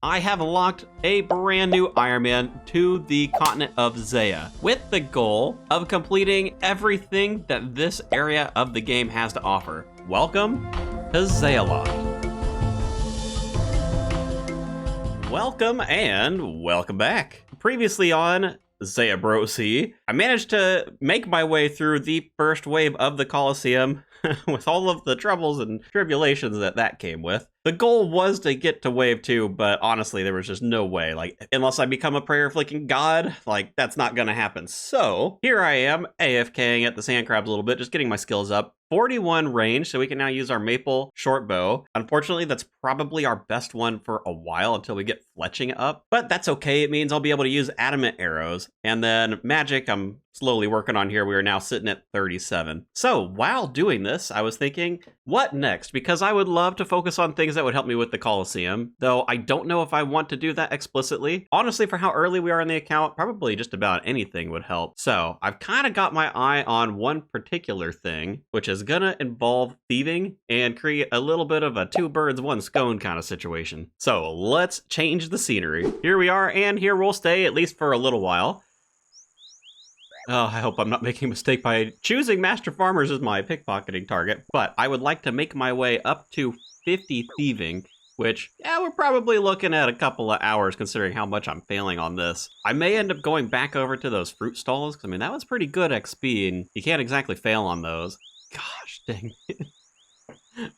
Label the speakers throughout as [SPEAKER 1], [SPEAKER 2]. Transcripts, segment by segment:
[SPEAKER 1] I have unlocked a brand new Iron Man to the continent of Zeah, with the goal of completing everything that this area of the game has to offer. Welcome to Zeah Loft. Welcome and welcome back. Previously on Zeah Brosi, I managed to make my way through the first wave of the Colosseum with all of the troubles and tribulations that came with. The goal was to get to wave 2, but honestly, there was just no way. Like, unless I become a prayer-flicking god, like, that's not gonna happen. So, here I am, AFKing at the sand crabs a little bit, just getting my skills up. 41 range, so we can now use our maple short bow. Unfortunately, that's probably our best one for a while until we get fletching up, but that's okay. It means I'll be able to use adamant arrows. And then magic, I'm slowly working on here. We are now sitting at 37. So while doing this, I was thinking, what next? Because I would love to focus on things that would help me with the Colosseum, though I don't know if I want to do that explicitly. Honestly, for how early we are in the account, probably just about anything would help. So I've kind of got my eye on one particular thing, which is gonna involve thieving and create a little bit of a two birds, one scone kind of situation. So let's change the scenery. Here we are, and here we'll stay at least for a little while. Oh, I hope I'm not making a mistake by choosing Master Farmers as my pickpocketing target, but I would like to make my way up to 50 thieving, which, yeah, we're probably looking at a couple of hours considering how much I'm failing on this. I may end up going back over to those fruit stalls, because I mean, that was pretty good XP, and you can't exactly fail on those. Gosh dang it.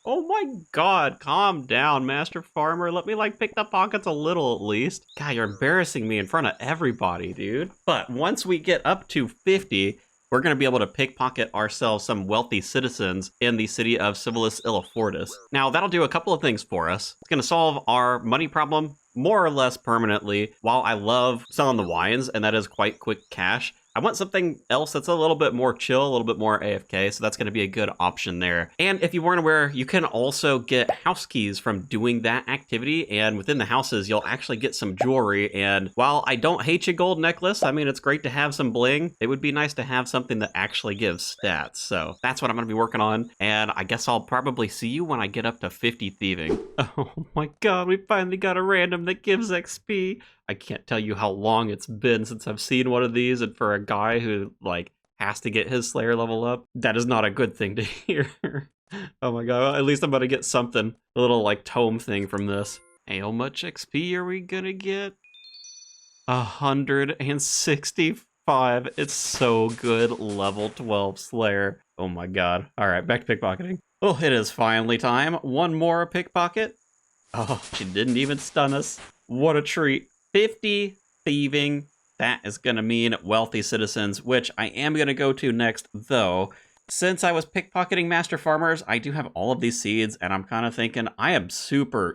[SPEAKER 1] Oh my god, calm down, Master Farmer. Let me, like, pick the pockets a little at least. God, you're embarrassing me in front of everybody, dude. But once we get up to 50, we're going to be able to pickpocket ourselves some wealthy citizens in the city of Civilis Illifortis. Now, that'll do a couple of things for us. It's going to solve our money problem more or less permanently. While I love selling the wines, and that is quite quick cash, I want something else that's a little bit more chill, a little bit more AFK, so that's going to be a good option there. And if you weren't aware, you can also get house keys from doing that activity, and within the houses, you'll actually get some jewelry. And while I don't hate your gold necklace, I mean, it's great to have some bling, it would be nice to have something that actually gives stats. So that's what I'm going to be working on, and I guess I'll probably see you when I get up to 50 thieving. Oh my god, we finally got a random that gives XP. I can't tell you how long it's been since I've seen one of these, and for a guy who, like, has to get his Slayer level up, that is not a good thing to hear. Oh my god, well, at least I'm gonna get something. A little, like, tome thing from this. Hey, how much XP are we gonna get? 165. It's so good. Level 12 Slayer. Oh my god. Alright, back to pickpocketing. Oh, it is finally time. One more pickpocket. Oh, she didn't even stun us. What a treat. 50 thieving, that is going to mean wealthy citizens, which I am going to go to next, though. Since I was pickpocketing Master Farmers, I do have all of these seeds, and I'm kind of thinking I am super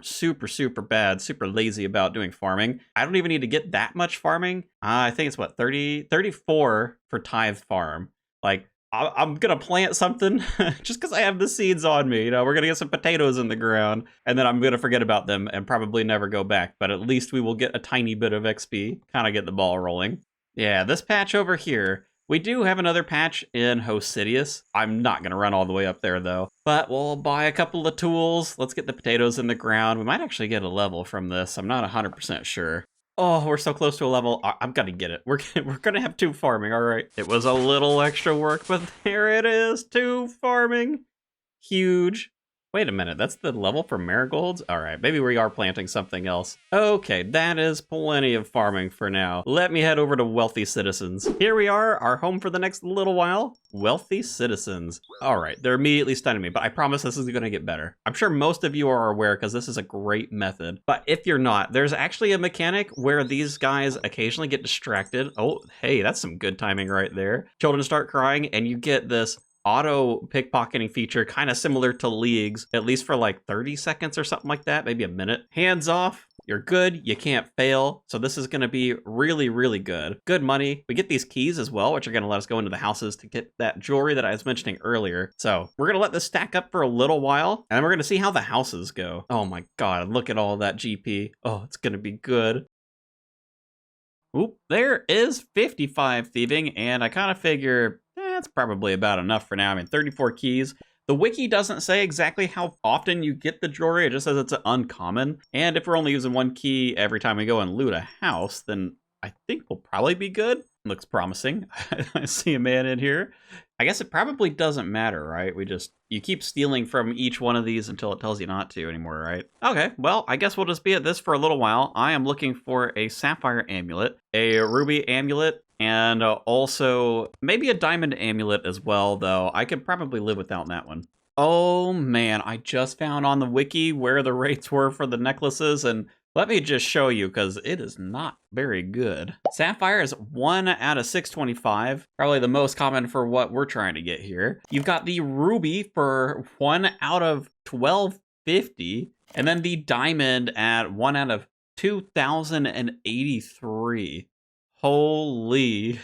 [SPEAKER 1] bad, super lazy about doing farming. I don't even need to get that much farming. I think it's, what, 34 for tithe farm. Like, I'm gonna plant something just because I have the seeds on me. You know, we're gonna get some potatoes in the ground, and then I'm gonna forget about them and probably never go back. But at least we will get a tiny bit of XP, kind of get the ball rolling. Yeah, this patch over here, we do have another patch in Hosidius. I'm not gonna run all the way up there though, but we'll buy a couple of tools. Let's get the potatoes in the ground. We might actually get a level from this. I'm not 100% sure. Oh, we're so close to a level. I'm gonna get it. We're gonna have 2 farming. All right. It was a little extra work, but there it is. 2 farming. Huge. Wait a minute. That's the level for marigolds? All right. Maybe we are planting something else. Okay. That is plenty of farming for now. Let me head over to wealthy citizens. Here we are, our home for the next little while. Wealthy citizens. All right. They're immediately stunning me, but I promise this is going to get better. I'm sure most of you are aware because this is a great method. But if you're not, there's actually a mechanic where these guys occasionally get distracted. Oh, hey, that's some good timing right there. Children start crying and you get this auto pickpocketing feature, kind of similar to Leagues, at least for like 30 seconds or something like that, maybe a minute. Hands off, you're good, you can't fail. So this is going to be really good. Good money. We get these keys as well, which are going to let us go into the houses to get that jewelry that I was mentioning earlier. So we're going to let this stack up for a little while, and then we're going to see how the houses go. Oh my god, look at all that GP. Oh, it's going to be good. Oop, there is 55 thieving, and I kind of figure that's probably about enough for now. I mean, 34 keys. The wiki doesn't say exactly how often you get the jewelry. It just says it's uncommon. And if we're only using one key every time we go and loot a house, then I think we'll probably be good. Looks promising. I see a man in here. I guess it probably doesn't matter, right? You keep stealing from each one of these until it tells you not to anymore, right? Okay, well, I guess we'll just be at this for a little while. I am looking for a sapphire amulet, a ruby amulet, and also maybe a diamond amulet as well, though. I could probably live without that one. Oh man, I just found on the wiki where the rates were for the necklaces, and let me just show you, because it is not very good. Sapphire is 1 out of 625, probably the most common for what we're trying to get here. You've got the ruby for 1 out of 1250, and then the diamond at 1 out of 2083. Holy,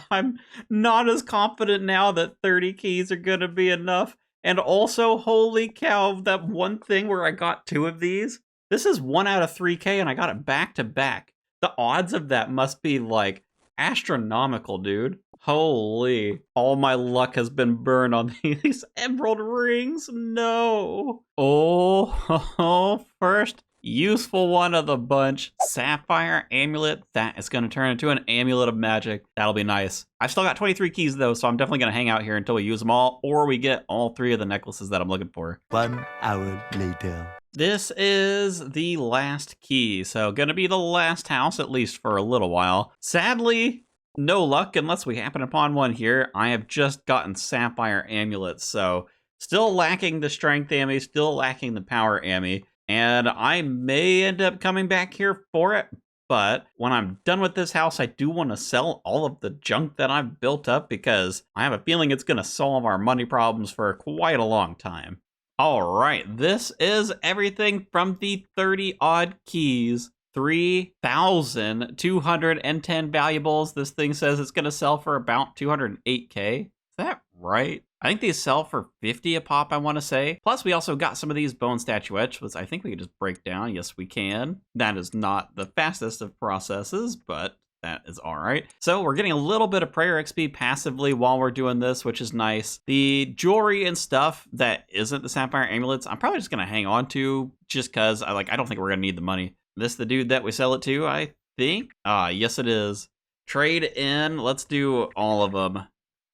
[SPEAKER 1] I'm not as confident now that 30 keys are gonna be enough. And also, holy cow, that one thing where I got 2 of these, this is 1 out of 3K and I got it back to back. The odds of that must be like astronomical, dude. Holy, all my luck has been burned on these emerald rings. No. Oh, first useful one of the bunch. Sapphire amulet. That is going to turn into an amulet of magic. That'll be nice. I've still got 23 keys though, so I'm definitely going to hang out here until we use them all, or we get all 3 of the necklaces that I'm looking for.
[SPEAKER 2] 1 hour later.
[SPEAKER 1] This is the last key, so gonna be the last house, at least for a little while. Sadly, no luck unless we happen upon one here. I have just gotten sapphire amulets, so still lacking the strength ammy, still lacking the power ammy, and I may end up coming back here for it, but when I'm done with this house, I do want to sell all of the junk that I've built up because I have a feeling it's gonna solve our money problems for quite a long time. All right, this is everything from the 30 odd keys, 3,210 valuables. This thing says it's going to sell for about 208K. Is that right? I think these sell for 50 a pop, I want to say. Plus, we also got some of these bone statuettes, which I think we can just break down. Yes, we can. That is not the fastest of processes, but that is all right. So we're getting a little bit of prayer XP passively while we're doing this, which is nice. The jewelry and stuff that isn't the sapphire amulets, I'm probably just going to hang on to just because I don't think we're going to need the money. This the dude that we sell it to, I think? Yes, it is. Trade in. Let's do all of them.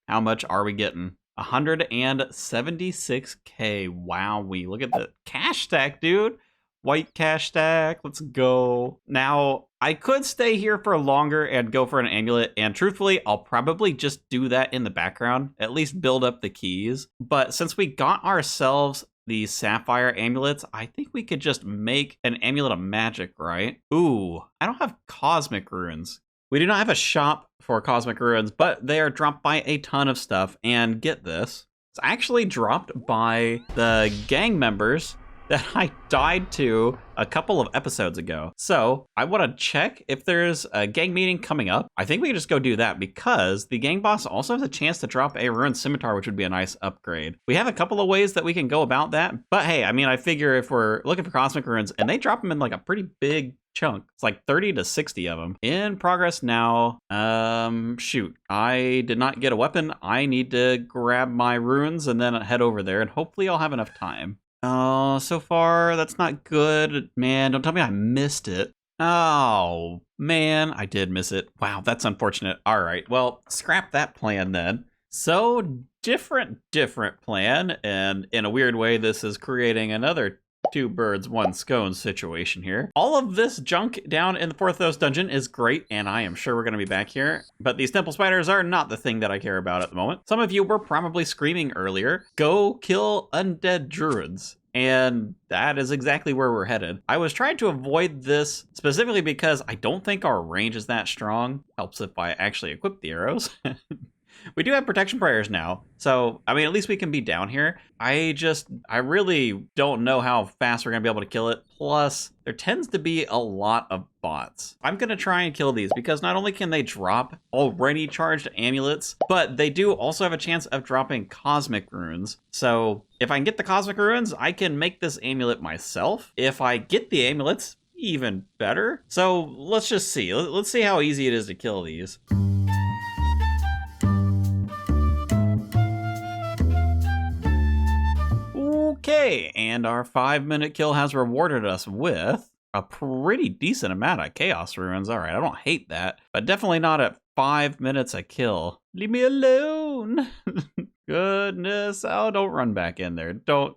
[SPEAKER 1] How much are we getting? 176K. Wowee. Look at the cash stack, dude. White cash stack. Let's go. Now, I could stay here for longer and go for an amulet, and truthfully, I'll probably just do that in the background, at least build up the keys. But since we got ourselves these sapphire amulets, I think we could just make an amulet of magic, right? Ooh, I don't have cosmic runes. We do not have a shop for cosmic runes, but they are dropped by a ton of stuff, and get this, it's actually dropped by the gang members that I died to a couple of episodes ago. So I want to check if there's a gang meeting coming up. I think we can just go do that because the gang boss also has a chance to drop a ruined scimitar, which would be a nice upgrade. We have a couple of ways that we can go about that, but hey, I mean, I figure if we're looking for cosmic runes and they drop them in like a pretty big chunk, it's like 30 to 60 of them. In progress now. Shoot, I did not get a weapon. I need to grab my runes and then head over there, and hopefully I'll have enough time. Oh, so far, that's not good. Man, don't tell me I missed it. Oh, man, I did miss it. Wow, that's unfortunate. All right, well, scrap that plan then. So, different plan, and in a weird way, this is creating another 2 birds, 1 scone situation here. All of this junk down in the 4th House dungeon is great, and I am sure we're going to be back here, but these temple spiders are not the thing that I care about at the moment. Some of you were probably screaming earlier, go kill undead druids. And that is exactly where we're headed. I was trying to avoid this specifically because I don't think our range is that strong. Helps if I actually equip the arrows. We do have protection prayers now, so, I mean, at least we can be down here. I really don't know how fast we're gonna be able to kill it. Plus, there tends to be a lot of bots. I'm gonna try and kill these because not only can they drop already charged amulets, but they do also have a chance of dropping cosmic runes. So, if I can get the cosmic runes, I can make this amulet myself. If I get the amulets, even better. So, let's just see. Let's see how easy it is to kill these. Okay, and our 5-minute kill has rewarded us with a pretty decent amount of chaos ruins. All right, I don't hate that, but definitely not at 5 minutes a kill. Leave me alone. Goodness. Oh, don't run back in there. Don't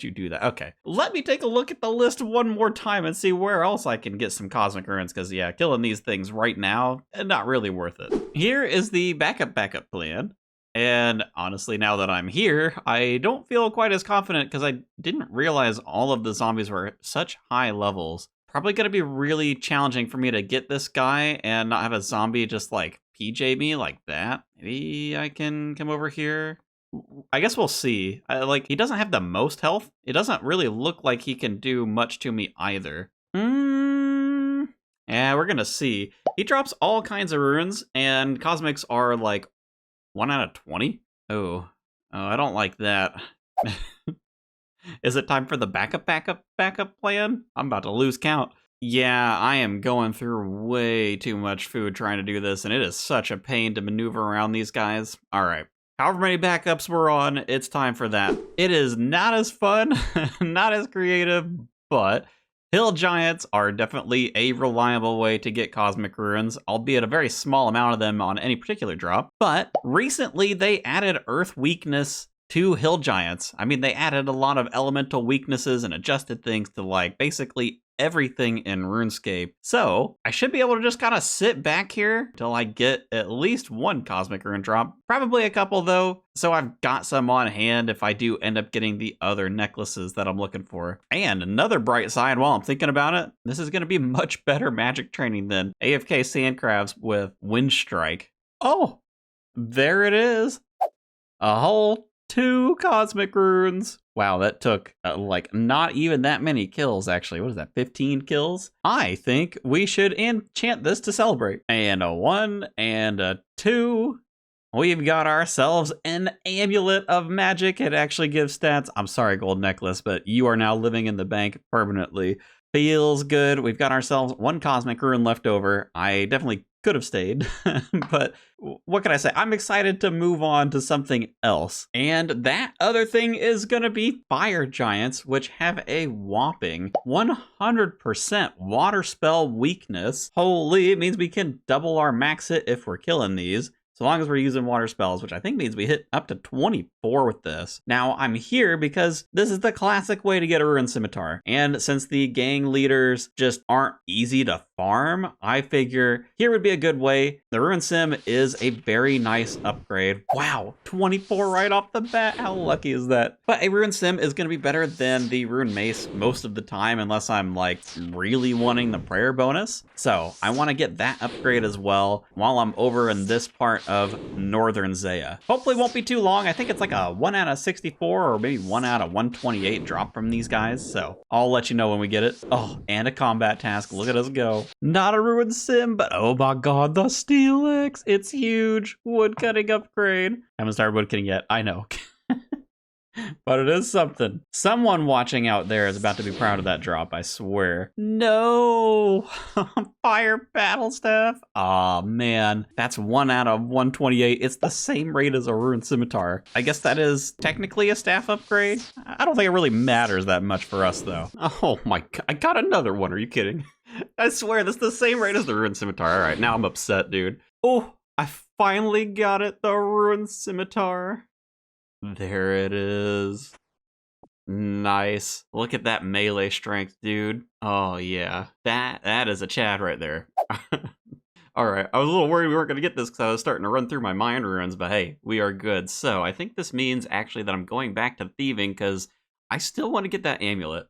[SPEAKER 1] you do that. Okay. Let me take a look at the list one more time and see where else I can get some cosmic ruins, because yeah, killing these things right now, not really worth it. Here is the backup plan. And honestly, now that I'm here, I don't feel quite as confident because I didn't realize all of the zombies were at such high levels. Probably going to be really challenging for me to get this guy and not have a zombie just like PJ me like that. Maybe I can come over here. I guess we'll see. Like, he doesn't have the most health. It doesn't really look like he can do much to me either. Yeah, we're gonna see. He drops all kinds of runes, and cosmics are like 1 out of 20? Oh, I don't like that. Is it time for the backup plan? I'm about to lose count. Yeah, I am going through way too much food trying to do this, and it is such a pain to maneuver around these guys. All right. However many backups we're on, it's time for that. It is not as fun, not as creative, but hill giants are definitely a reliable way to get cosmic ruins, albeit a very small amount of them on any particular drop. But recently they added earth weakness to hill giants. I mean, they added a lot of elemental weaknesses and adjusted things to like basically everything in Runescape. So I should be able to just kind of sit back here till I get at least one cosmic rune drop. Probably a couple though. So I've got some on hand if I do end up getting the other necklaces that I'm looking for. And another bright side while I'm thinking about it, this is going to be much better magic training than AFK Sandcrabs with Wind Strike. Oh, there it is. A whole 2 cosmic runes. Wow, that took like not even that many kills actually. What is that, 15 kills? I think we should enchant this to celebrate. And a 1 and a 2. We've got ourselves an amulet of magic. It actually gives stats. I'm sorry, gold necklace, but you are now living in the bank permanently. Feels good. We've got ourselves 1 cosmic rune left over. I definitely could have stayed, but what can I say? I'm excited to move on to something else. And that other thing is gonna be fire giants, which have a whopping 100% water spell weakness. Holy, it means we can double our max hit if we're killing these. So long as we're using water spells, which I think means we hit up to 24 with this. Now, I'm here because this is the classic way to get a Rune Scimitar. And since the gang leaders just aren't easy to farm, I figure here would be a good way. The Rune Sim is a very nice upgrade. Wow, 24 right off the bat. How lucky is that? But a Rune Sim is going to be better than the Rune Mace most of the time, unless I'm like really wanting the prayer bonus. So I want to get that upgrade as well while I'm over in this part of Northern Zeah. Hopefully won't be too long. I think it's like a 1 out of 64 or maybe 1 out of 128 drop from these guys. So I'll let you know when we get it. Oh, and a combat task. Look at us go. Not a Rune Sim, but oh my god, the Steelix. It's huge. Woodcutting upgrade. Haven't started woodcutting yet. I know. But it is something. Someone watching out there is about to be proud of that drop, I swear. No! Fire battle staff? Aw, man. That's 1 out of 128. It's the same rate as a Rune Scimitar. I guess that is technically a staff upgrade? I don't think it really matters that much for us, though. Oh my god, I got another one. Are you kidding? I swear, this is the same rate as the Rune Scimitar. Alright, now I'm upset, dude. Oh, I finally got it, the Rune Scimitar. There it is. Nice. Look at that melee strength, dude. Oh yeah, that is a Chad right there. All right, I was a little worried we weren't gonna get this because I was starting to run through my mind runes, but hey, we are good. So I think this means actually that I'm going back to thieving because I still want to get that amulet.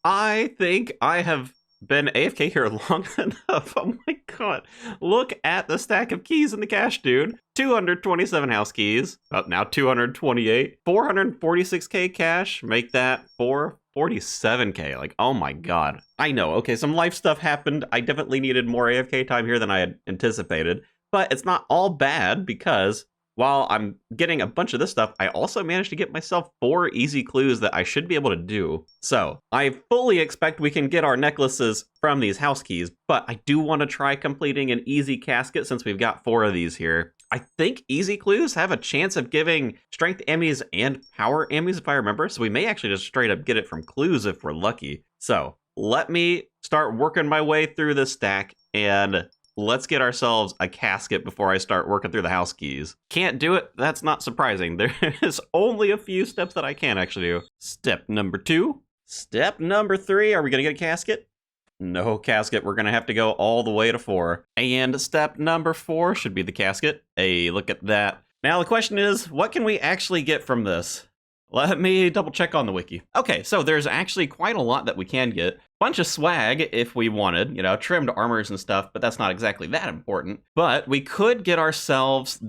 [SPEAKER 1] I think I have been AFK here long enough. Oh my god. Look at the stack of keys in the cache, dude. 227 house keys. Oh, now 228. 446k cash. Make that 447k. Like, oh my god. I know. Okay, some life stuff happened. I definitely needed more AFK time here than I had anticipated. But it's not all bad because while I'm getting a bunch of this stuff, I also managed to get myself 4 easy clues that I should be able to do. So I fully expect we can get our necklaces from these house keys, but I do want to try completing an easy casket since we've got 4 of these here. I think easy clues have a chance of giving strength ammies and power ammies, if I remember. So we may actually just straight up get it from clues if we're lucky. So let me start working my way through this stack, and let's get ourselves a casket before I start working through the house keys. Can't do it? That's not surprising. There's only a few steps that I can actually do. Step number 2. Step number 3. Are we going to get a casket? No casket. We're going to have to go all the way to 4. And step number 4 should be the casket. Hey, look at that. Now the question is, what can we actually get from this? Let me double check on the wiki. Okay, so there's actually quite a lot that we can get. Bunch of swag if we wanted, trimmed armors and stuff, but that's not exactly that important. But we could get ourselves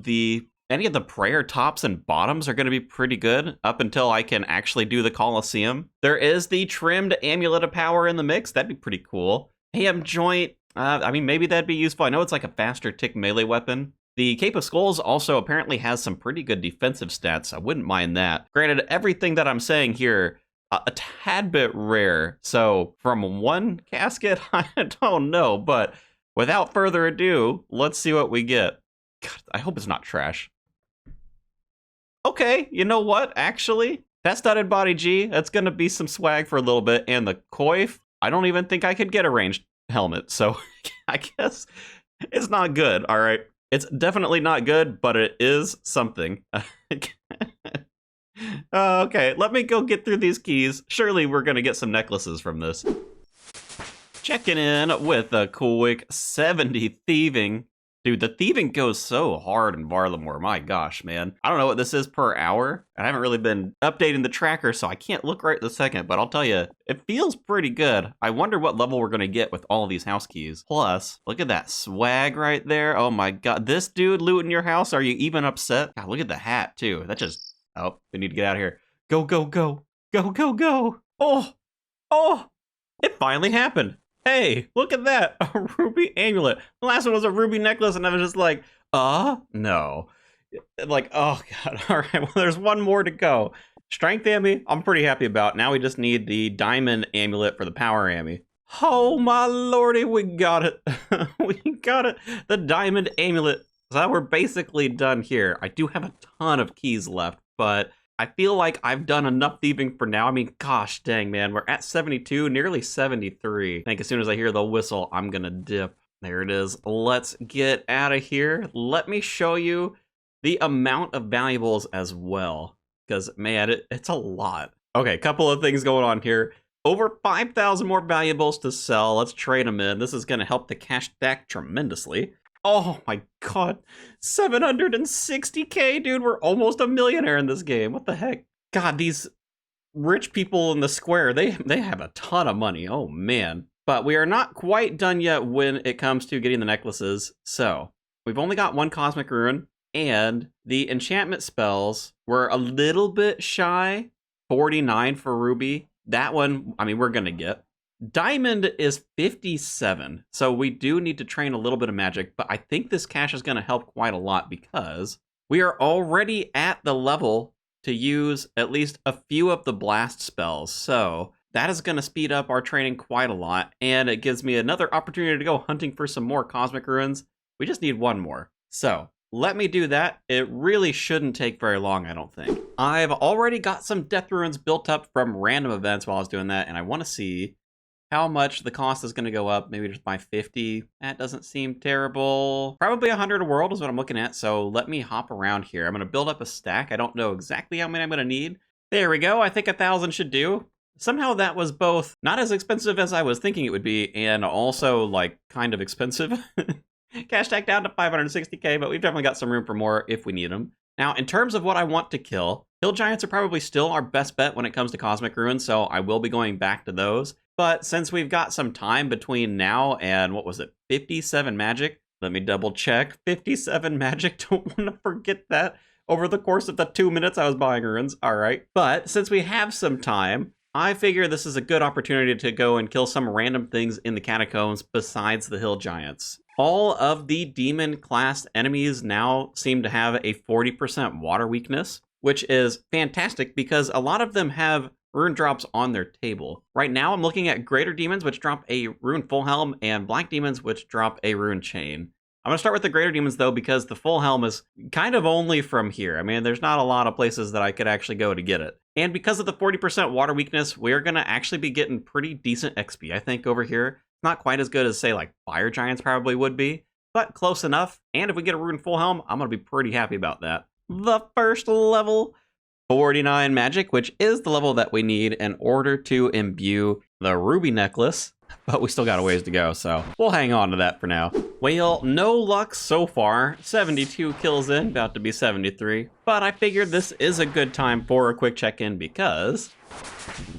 [SPEAKER 1] any of the prayer tops and bottoms are going to be pretty good up until I can actually do the Colosseum. There is the trimmed amulet of power in the mix. That'd be pretty cool. AM joint, maybe that'd be useful. I know it's like a faster tick melee weapon. The Cape of Skulls also apparently has some pretty good defensive stats. I wouldn't mind that. Granted, everything that I'm saying here, a tad bit rare. So from one casket, I don't know. But without further ado, let's see what we get. God, I hope it's not trash. Okay, you know what? Actually, that studded body G, that's going to be some swag for a little bit. And the coif, I don't even think I could get a ranged helmet. So I guess it's not good, all right? It's definitely not good, but it is something. Okay, let me go get through these keys. Surely we're going to get some necklaces from this. Checking in with a quick 70 thieving. Dude, the thieving goes so hard in Varlamore. My gosh, man. I don't know what this is per hour. I haven't really been updating the tracker, so I can't look right this second, but I'll tell you, it feels pretty good. I wonder what level we're going to get with all these house keys. Plus, look at that swag right there. Oh my god. This dude looting your house, are you even upset? God, look at the hat, too. That just... Oh, we need to get out of here. Go, go, go. Go, go, go. Oh, it finally happened. Hey, look at that, a ruby amulet. The last one was a ruby necklace, and I was just like, no. Like, oh god, all right, well, there's one more to go. Strength ammy, I'm pretty happy about. Now we just need the diamond amulet for the power ammy. Oh my lordy, we got it. We got it, the diamond amulet. So we're basically done here. I do have a ton of keys left, but I feel like I've done enough thieving for now. I mean, gosh dang, man. We're at 72, nearly 73. I think as soon as I hear the whistle, I'm gonna dip. There it is. Let's get out of here. Let me show you the amount of valuables as well, because, man, it's a lot. Okay, couple of things going on here. Over 5,000 more valuables to sell. Let's trade them in. This is gonna help the cash stack tremendously. Oh my god, 760k, dude, we're almost a millionaire in this game. What the heck? God, these rich people in the square, they have a ton of money. Oh man. But we are not quite done yet when it comes to getting the necklaces. So, we've only got one Cosmic Rune, and the enchantment spells were a little bit shy. 49 for Ruby. That one, I mean, we're gonna get. Diamond is 57, so we do need to train a little bit of magic, but I think this cash is going to help quite a lot because we are already at the level to use at least a few of the blast spells, so that is going to speed up our training quite a lot, and it gives me another opportunity to go hunting for some more Cosmic Runes. We just need one more. So let me do that. It really shouldn't take very long, I don't think. I've already got some Death Runes built up from random events while I was doing that, and I want to see how much the cost is going to go up. Maybe just by 50. That doesn't seem terrible. Probably 100 a world is what I'm looking at. So let me hop around here. I'm going to build up a stack. I don't know exactly how many I'm going to need. There we go. I think 1,000 should do. Somehow that was both not as expensive as I was thinking it would be, and also like kind of expensive. Cash stack down to 560k, but we've definitely got some room for more if we need them. Now, in terms of what I want to kill, hill giants are probably still our best bet when it comes to Cosmic Runes, so I will be going back to those. But since we've got some time between now and, 57 magic? Let me double check. 57 magic, don't want to forget that over the course of the 2 minutes I was buying runes. All right. But since we have some time, I figure this is a good opportunity to go and kill some random things in the catacombs besides the hill giants. All of the demon class enemies now seem to have a 40% water weakness, which is fantastic because a lot of them have rune drops on their table. Right now, I'm looking at greater demons, which drop a rune full helm, and black demons, which drop a rune chain. I'm going to start with the Greater Demons, though, because the full helm is kind of only from here. I mean, there's not a lot of places that I could actually go to get it. And because of the 40% water weakness, we're going to actually be getting pretty decent XP, I think, over here. Not quite as good as, say, like Fire Giants probably would be, but close enough. And if we get a Rune full helm, I'm going to be pretty happy about that. The first level, 49 magic, which is the level that we need in order to imbue the ruby necklace. But we still got a ways to go, so we'll hang on to that for now. Well, no luck so far. 72 kills in, about to be 73. But I figured this is a good time for a quick check-in because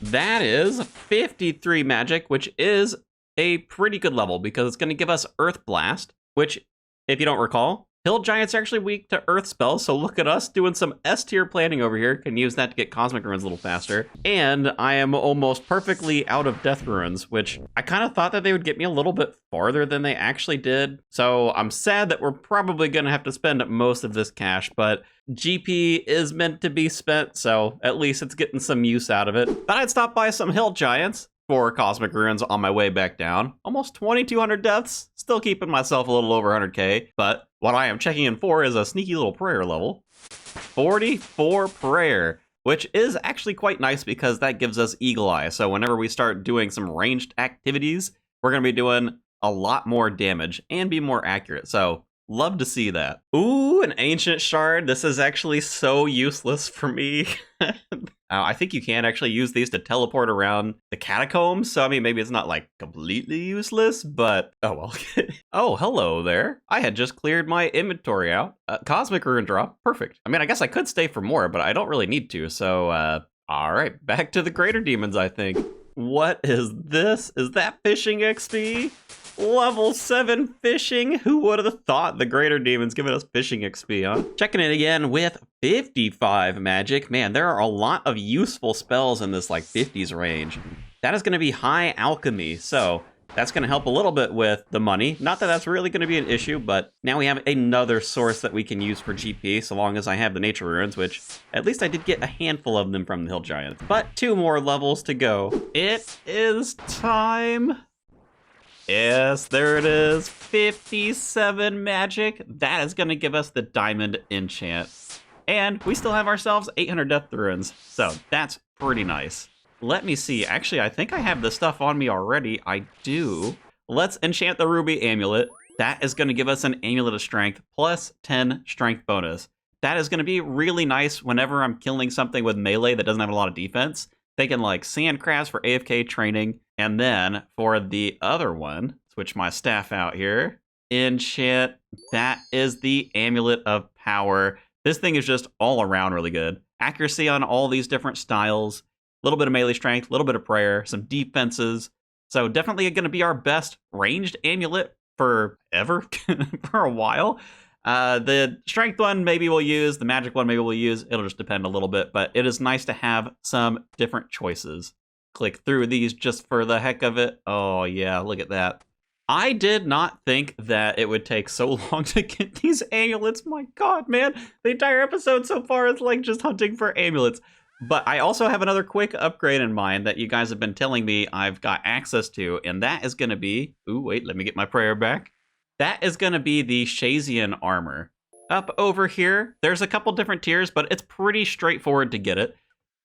[SPEAKER 1] that is 53 magic, which is a pretty good level because it's going to give us Earth Blast, which, if you don't recall, Hill Giants are actually weak to Earth spells, so look at us doing some S-tier planning over here. Can use that to get Cosmic Runes a little faster. And I am almost perfectly out of Death Runes, which I kind of thought that they would get me a little bit farther than they actually did. So I'm sad that we're probably going to have to spend most of this cash, but GP is meant to be spent, so at least it's getting some use out of it. Thought I'd stop by some Hill Giants for Cosmic Runes on my way back down. Almost 2,200 deaths, still keeping myself a little over 100k, but what I am checking in for is a sneaky little prayer level. 44 prayer, which is actually quite nice because that gives us Eagle Eye, so whenever we start doing some ranged activities, we're going to be doing a lot more damage and be more accurate, so love to see that. Ooh, an Ancient Shard. This is actually so useless for me. I think you can actually use these to teleport around the catacombs, so I mean, maybe it's not like completely useless, but oh well. Oh, hello there. I had just cleared my inventory out. Cosmic Rune drop, perfect. I mean, I guess I could stay for more, but I don't really need to, so all right, back to the Greater Demons, I think. What is this? Is that fishing XP? Level 7 fishing? Who would have thought the Greater Demons giving us fishing XP, huh? Checking it again with 55 magic. Man, there are a lot of useful spells in this like 50s range. That is going to be high alchemy, so that's going to help a little bit with the money. Not that that's really going to be an issue, but now we have another source that we can use for GP, so long as I have the Nature Runes, which at least I did get a handful of them from the Hill Giants. But 2 more levels to go. It is time. Yes, there it is. 57 magic. That is going to give us the Diamond Enchant. And we still have ourselves 800 Death Runes, so that's pretty nice. Let me see. Actually, I think I have the stuff on me already. I do. Let's enchant the Ruby Amulet. That is going to give us an Amulet of Strength plus 10 Strength bonus. That is going to be really nice whenever I'm killing something with melee that doesn't have a lot of defense. Thinking like Sandcrabs for AFK training. And then for the other one, switch my staff out here. Enchant. That is the Amulet of Power. This thing is just all around really good. Accuracy on all these different styles. A little bit of melee strength, a little bit of prayer, some defenses. So definitely going to be our best ranged amulet forever, for a while. The strength one maybe we'll use, the magic one maybe we'll use. It'll just depend a little bit, but it is nice to have some different choices. Click through these just for the heck of it. Oh yeah, look at that. I did not think that it would take so long to get these amulets. My god, man. The entire episode so far is like just hunting for amulets. But I also have another quick upgrade in mind that you guys have been telling me I've got access to, and that is going to be... Ooh, wait, let me get my prayer back. That is going to be the Shazian armor. Up over here, there's a couple different tiers, but it's pretty straightforward to get it.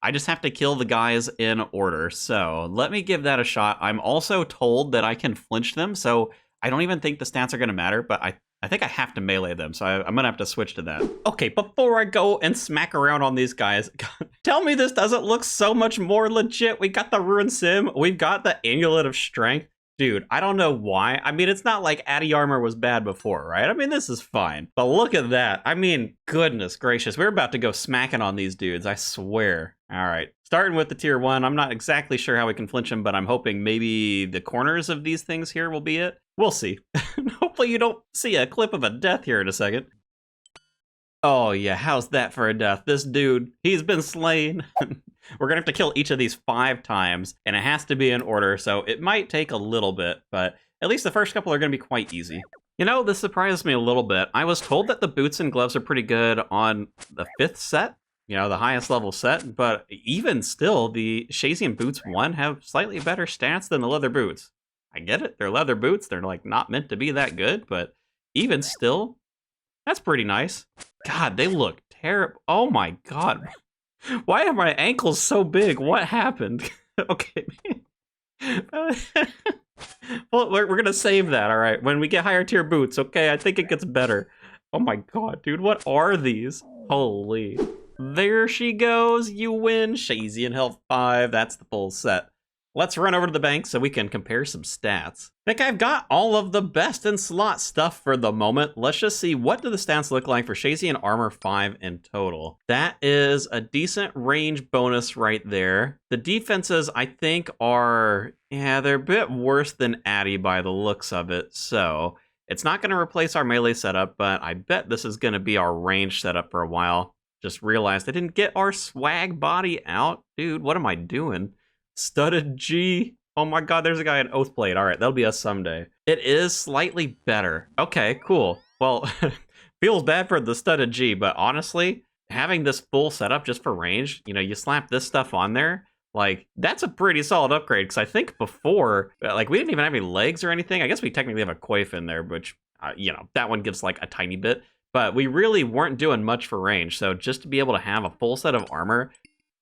[SPEAKER 1] I just have to kill the guys in order, so let me give that a shot. I'm also told that I can flinch them, so I don't even think the stats are going to matter, but I think I have to melee them, so I'm going to have to switch to that. Okay, before I go and smack around on these guys, tell me this doesn't look so much more legit. We got the Rune Sim, we've got the Amulet of Strength. Dude, I don't know why. I mean, it's not like Addy Armor was bad before, right? I mean, this is fine. But look at that. I mean, goodness gracious. We're about to go smacking on these dudes, I swear. All right, starting with the tier 1. I'm not exactly sure how we can flinch them, but I'm hoping maybe the corners of these things here will be it. We'll see. Hopefully you don't see a clip of a death here in a second. Oh yeah, how's that for a death? This dude, he's been slain. We're gonna have to kill each of these 5 times, and it has to be in order, so it might take a little bit, but at least the first couple are gonna be quite easy. You know, this surprises me a little bit. I was told that the boots and gloves are pretty good on the 5th set, you know, the highest level set, but even still, the Shazian Boots 1 have slightly better stats than the leather boots. I get it, they're leather boots, they're like not meant to be that good, but even still, that's pretty nice. God, they look terrible. Oh my God. Why are my ankles so big? What happened? Okay. Well, we're gonna save that, all right? When we get higher tier boots, okay? I think it gets better. Oh my God, dude, what are these? Holy. There she goes. You win. Shazy and health 5. That's the full set. Let's run over to the bank so we can compare some stats. I think I've got all of the best in slot stuff for the moment. Let's just see, what do the stats look like for Shazy and armor 5 in total? That is a decent range bonus right there. The defenses, I think, are, yeah, they're a bit worse than Addy by the looks of it. So it's not going to replace our melee setup, but I bet this is going to be our range setup for a while. Just realized I didn't get our swag body out. Dude, what am I doing? Studded G. Oh my God, there's a guy in Oathblade. All right, that'll be us someday. It is slightly better. Okay, cool. Well, feels bad for the studded G, but honestly, having this full setup just for range, you know, you slap this stuff on there, like, that's a pretty solid upgrade, because I think before, like, we didn't even have any legs or anything. I guess we technically have a coif in there, which, you know, that one gives, like, a tiny bit, but we really weren't doing much for range, so just to be able to have a full set of armor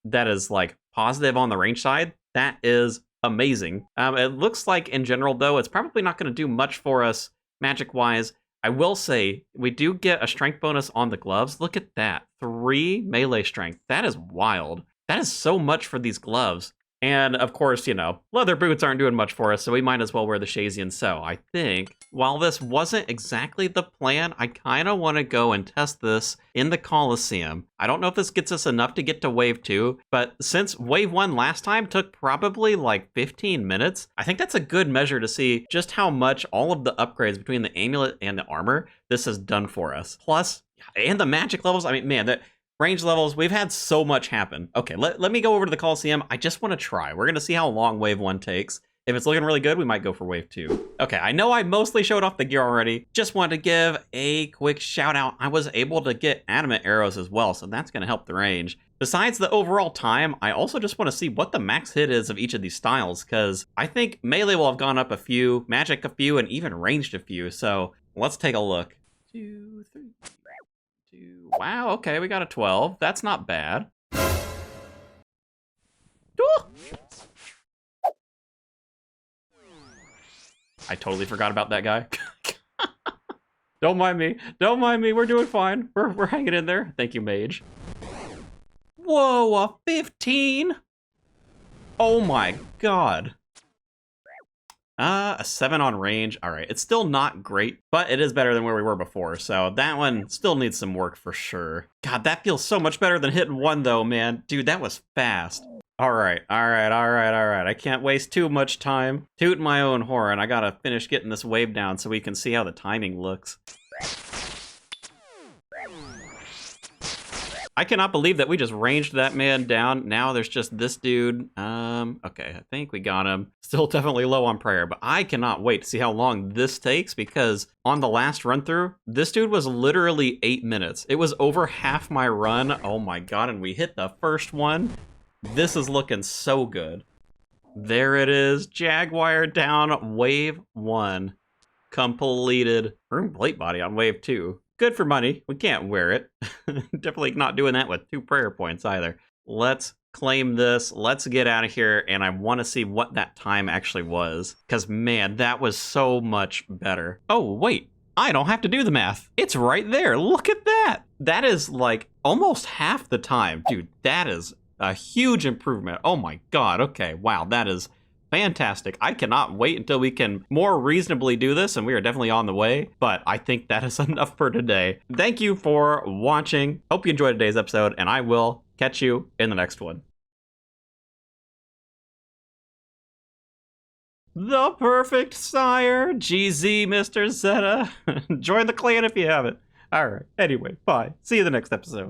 [SPEAKER 1] that is, like, positive on the range side, that is amazing. It looks like, in general, though, it's probably not going to do much for us magic-wise. I will say, we do get a strength bonus on the gloves. Look at that. 3 melee strength. That is wild. That is so much for these gloves. And, of course, you know, leather boots aren't doing much for us, so we might as well wear the Shazian. So I think, while this wasn't exactly the plan, I kind of want to go and test this in the Coliseum. I don't know if this gets us enough to get to Wave 2, but since Wave 1 last time took probably like 15 minutes, I think that's a good measure to see just how much all of the upgrades between the amulet and the armor this has done for us. Plus, and the magic levels, I mean, man, that range levels, we've had so much happen. Okay, let me go over to the Coliseum. I just want to try. We're going to see how long Wave 1 takes. If it's looking really good, we might go for Wave 2. Okay, I know I mostly showed off the gear already. Just wanted to give a quick shout out. I was able to get animate arrows as well, so that's going to help the range. Besides the overall time, I also just want to see what the max hit is of each of these styles, because I think melee will have gone up a few, magic a few, and even ranged a few. So let's take a look. 2, 3... Wow, okay, we got a 12. That's not bad. Ooh. I totally forgot about that guy. Don't mind me. Don't mind me. We're doing fine. We're hanging in there. Thank you, mage. Whoa, a 15? Oh my God. A 7 on range. All right, it's still not great, but it is better than where we were before, so that one still needs some work for sure. God, that feels so much better than hitting 1, though, man. Dude, that was fast. All right. I can't waste too much time tooting my own horn. I gotta finish getting this wave down so we can see how the timing looks. I cannot believe that we just ranged that man down. Now there's just this dude. Okay, I think we got him. Still definitely low on prayer, but I cannot wait to see how long this takes, because on the last run through, this dude was literally 8 minutes. It was over half my run. Oh my God, and we hit the first one. This is looking so good. There it is. Jaguar down, Wave 1. Completed. Rune plate body on Wave 2. Good for money. We can't wear it. Definitely not doing that with 2 prayer points either. Let's claim this. Let's get out of here. And I want to see what that time actually was. Because, man, that was so much better. Oh, wait. I don't have to do the math. It's right there. Look at that. That is like almost half the time. Dude, that is a huge improvement. Oh my God. Okay. Wow. That is fantastic. I cannot wait until we can more reasonably do this, and we are definitely on the way, but I think that is enough for today. Thank you for watching. Hope you enjoyed today's episode, and I will catch you in the next one. The perfect sire, GZ, Mr. Zeta. Join the clan if you haven't. All right. Anyway, bye. See you in the next episode.